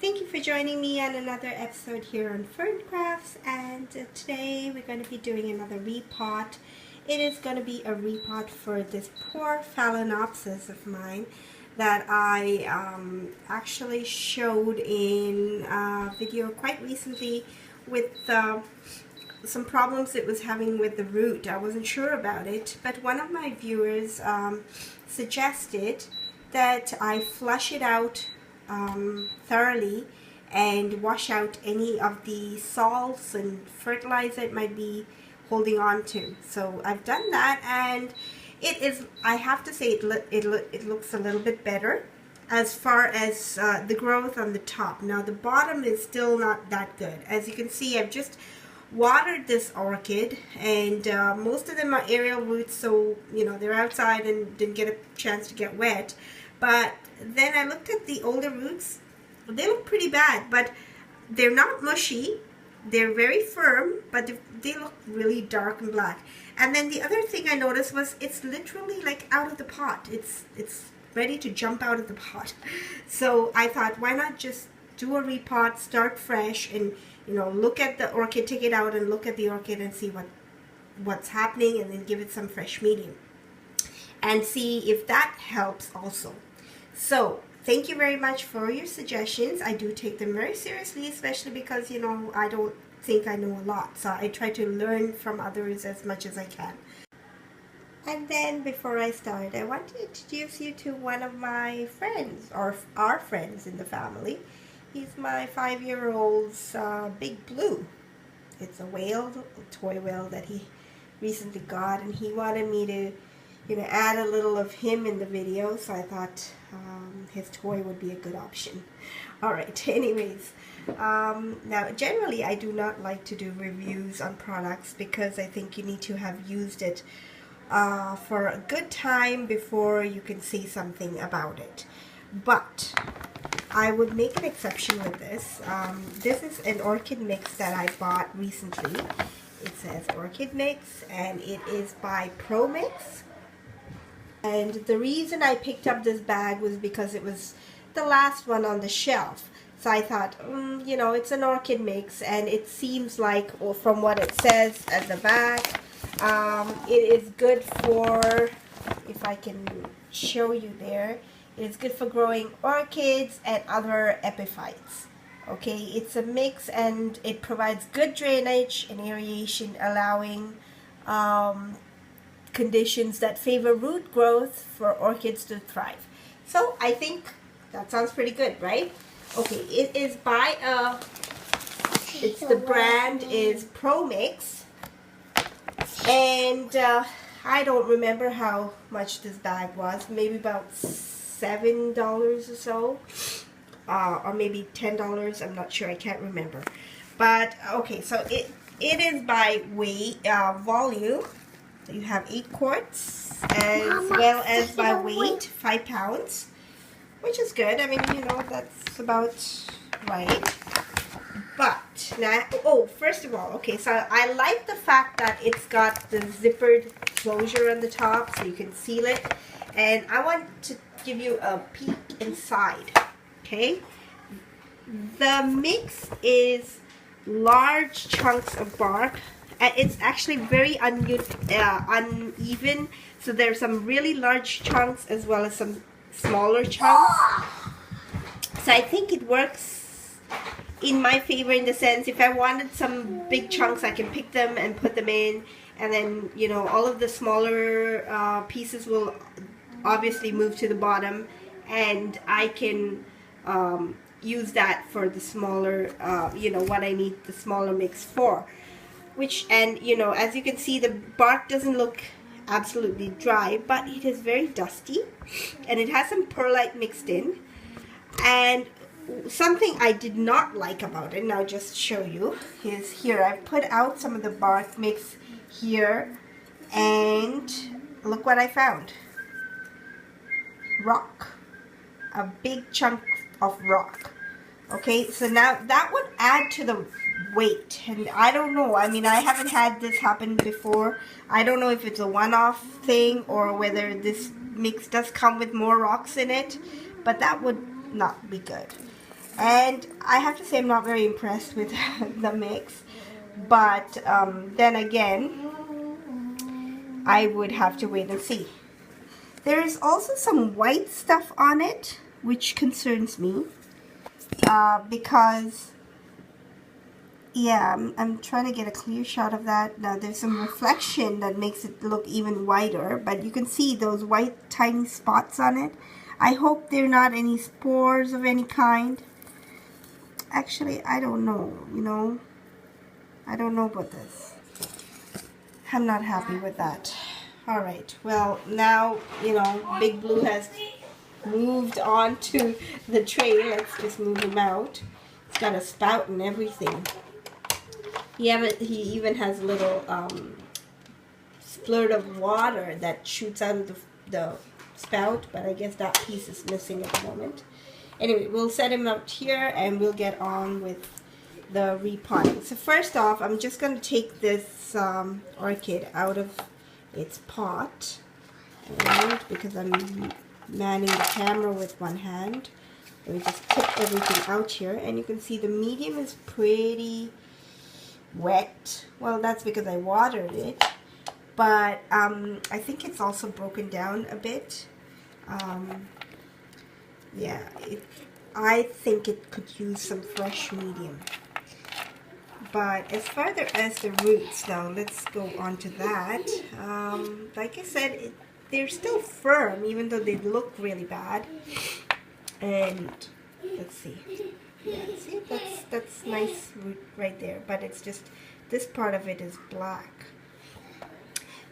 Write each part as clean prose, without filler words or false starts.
Thank you for joining me on another episode here on FernCrafts, and today we're going to be doing another repot. It is going to be a repot for this poor Phalenopsis of mine that I actually showed in a video quite recently with some problems it was having with the root. I wasn't sure about it, but one of my viewers suggested that I flush it out thoroughly and wash out any of the salts and fertilizer it might be holding on to. So I've done that, and it is, I have to say, it looks a little bit better as far as the growth on the top. Now the bottom is still not that good. As you can see, I've just watered this orchid, and most of them are aerial roots, so you know they're outside and didn't get a chance to get wet. But then I looked at the older roots. They look pretty bad, but they're not mushy. They're very firm, but they look really dark and black. And then the other thing I noticed was it's literally like out of the pot. It's ready to jump out of the pot. So I thought, why not just do a repot, start fresh, and you know, look at the orchid, take it out and look at the orchid and see what's happening, and then give it some fresh medium and see if that helps also. So thank you very much for your suggestions. I do take them very seriously, especially because, you know, I don't think I know a lot. So I try to learn from others as much as I can. And then before I start, I want to introduce you to one of my friends, or our friends in the family. He's my 5-year-old's Big Blue. It's a whale, a toy whale that he recently got, and he wanted me to, you know, add a little of him in the video, so I thought his toy would be a good option. Alright, anyways, now generally I do not like to do reviews on products because I think you need to have used it for a good time before you can say something about it. But I would make an exception with this. This is an orchid mix that I bought recently. It says orchid mix, and it is by ProMix. And the reason I picked up this bag was because it was the last one on the shelf. So I thought, you know, it's an orchid mix, and it seems like, or from what it says at the back, it is good for, if I can show you there, it's good for growing orchids and other epiphytes. Okay, it's a mix, and it provides good drainage and aeration, allowing conditions that favor root growth for orchids to thrive. So I think that sounds pretty good, right? Okay, it is by the brand is ProMix, and I don't remember how much this bag was. Maybe about $7 or so, or maybe $10. I'm not sure. I can't remember. But okay, so it is by weight, volume. You have 8 quarts, as well as by weight, 5 pounds, which is good. I mean, you know, that's about right. But now, first of all, okay, so I like the fact that it's got the zippered closure on the top, so you can seal it. And I want to give you a peek inside. Okay, the mix is large chunks of bark. It's actually very uneven, so there's some really large chunks as well as some smaller chunks. So I think it works in my favor, in the sense, if I wanted some big chunks, I can pick them and put them in, and then, you know, all of the smaller pieces will obviously move to the bottom, and I can use that for the smaller, you know, what I need the smaller mix for. And you know, as you can see, the bark doesn't look absolutely dry, but it is very dusty, and it has some perlite mixed in. And something I did not like about it, now just show you, is here I put out some of the bark mix here, and look what I found. Rock. A big chunk of rock. Okay, so now that would add to the weight, and I don't know, I mean, I haven't had this happen before. I don't know if it's a one-off thing or whether this mix does come with more rocks in it, but that would not be good. And I have to say I'm not very impressed with the mix, but then again, I would have to wait and see. There is also some white stuff on it, which concerns me, because, yeah, I'm trying to get a clear shot of that. Now there's some reflection that makes it look even whiter, but you can see those white tiny spots on it. I hope they're not any spores of any kind. Actually, I don't know, you know. I don't know about this. I'm not happy with that. Alright, well, now, you know, Big Blue has moved on to the tray. Let's just move him out. It's got a spout and everything. He even has a little splurt of water that shoots out of the spout, but I guess that piece is missing at the moment. Anyway, we'll set him out here and we'll get on with the repotting. So first off, I'm just going to take this orchid out of its pot, and because I'm manning the camera with one hand, let me just tip everything out here, and you can see the medium is pretty wet. Well, that's because I watered it, but I think it's also broken down a bit. Yeah, I think it could use some fresh medium. But as far as the roots now, let's go on to that. Like I said, they're still firm, even though they look really bad. And let's see. Yeah, see, that's nice root right there. But it's just, this part of it is black.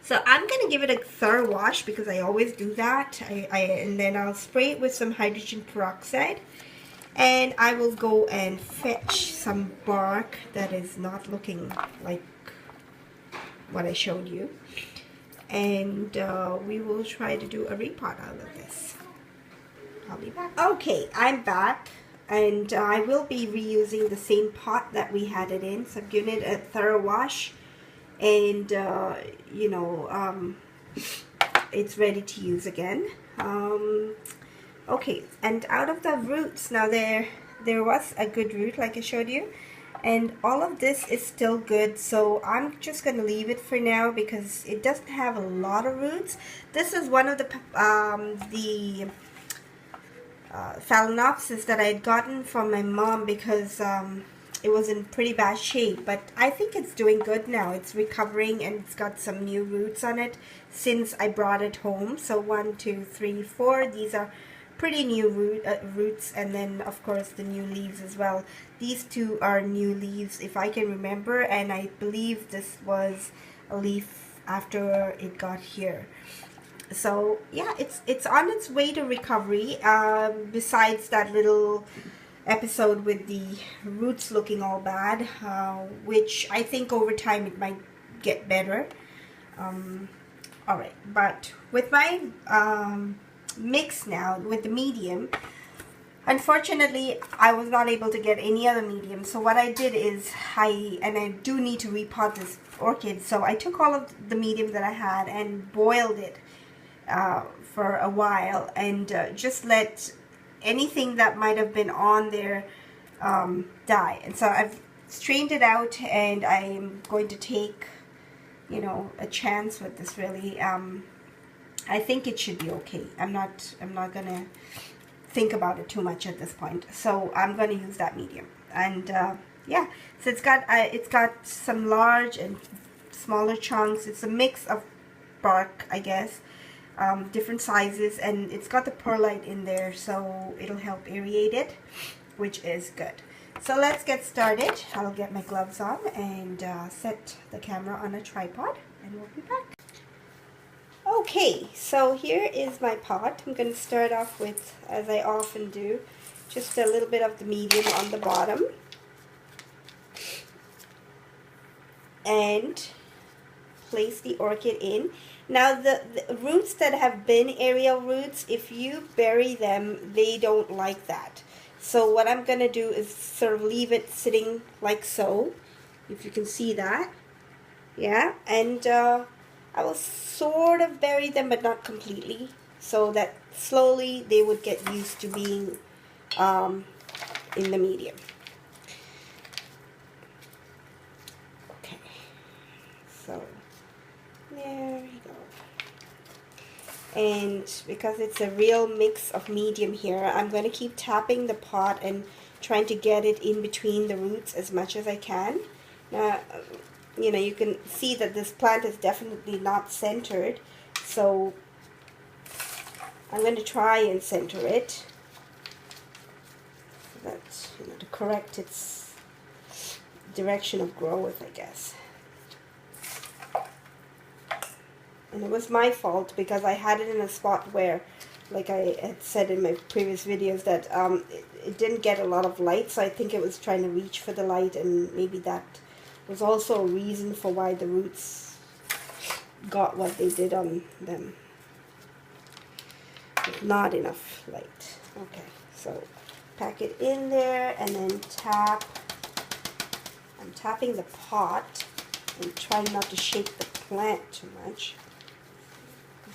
So I'm going to give it a thorough wash because I always do that. And then I'll spray it with some hydrogen peroxide. And I will go and fetch some bark that is not looking like what I showed you. And we will try to do a repot out of this. I'll be back. Okay, I'm back. And I will be reusing the same pot that we had it in. So I'm giving it a thorough wash. And, you know, it's ready to use again. Okay, and out of the roots, now there was a good root like I showed you, and all of this is still good, so I'm just going to leave it for now because it doesn't have a lot of roots. This is one of the Phalenopsis that I had gotten from my mom because it was in pretty bad shape, but I think it's doing good now. It's recovering and it's got some new roots on it since I brought it home. So 1, 2, 3, 4, these are pretty new roots, and then of course the new leaves as well. These two are new leaves if I can remember, and I believe this was a leaf after it got here. So yeah, it's on its way to recovery, besides that little episode with the roots looking all bad, which I think over time it might get better. Alright, but with my mix now with the medium, unfortunately I was not able to get any other medium, so what I did is I do need to repot this orchid, so I took all of the medium that I had and boiled it for a while, and just let anything that might have been on there die. And so I've strained it out, and I'm going to take, you know, a chance with this really. I think it should be okay. I'm not gonna think about it too much at this point. So I'm gonna use that medium. And yeah, so it's got some large and smaller chunks. It's a mix of bark, I guess, different sizes, and it's got the perlite in there, so it'll help aerate it, which is good. So let's get started. I'll get my gloves on and set the camera on a tripod, and we'll be back. Okay, so here is my pot. I'm going to start off with, as I often do, just a little bit of the medium on the bottom. And place the orchid in. Now the roots that have been aerial roots, if you bury them, they don't like that. So what I'm going to do is sort of leave it sitting like so, if you can see that. Yeah, and I will sort of bury them, but not completely, so that slowly they would get used to being in the medium. Okay, so there we go. And because it's a real mix of medium here, I'm going to keep tapping the pot and trying to get it in between the roots as much as I can. Now, you know, you can see that this plant is definitely not centered, so I'm going to try and center it so that, you know, to correct its direction of growth, I guess. And it was my fault because I had it in a spot where, like I had said in my previous videos, that it didn't get a lot of light, so I think it was trying to reach for the light, and maybe that was also a reason for why the roots got what they did on them. With not enough light. Okay, so pack it in there and then tap. I'm tapping the pot and trying not to shake the plant too much.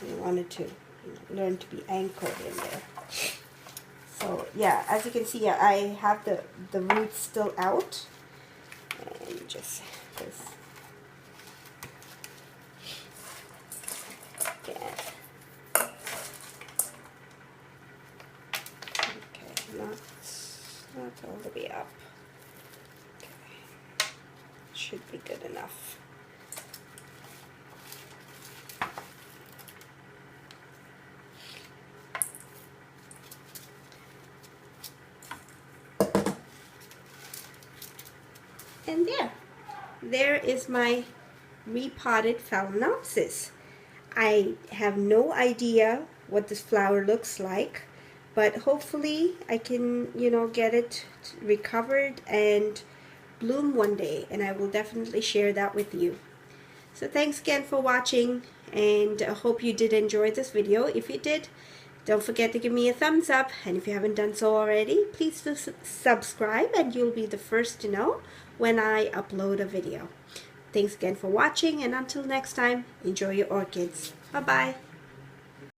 I wanted to, you know, learn to be anchored in there. So yeah, as you can see, I have the roots still out, and just this. Yeah. Okay, not all the way up. Okay, should be good enough. And there is my repotted Phalaenopsis. I have no idea what this flower looks like, but hopefully I can, you know, get it recovered and bloom one day, and I will definitely share that with you. So thanks again for watching, and I hope you did enjoy this video. If you did, don't forget to give me a thumbs up, and if you haven't done so already, please do subscribe, and you'll be the first to know when I upload a video. Thanks again for watching, and until next time, enjoy your orchids. Bye-bye.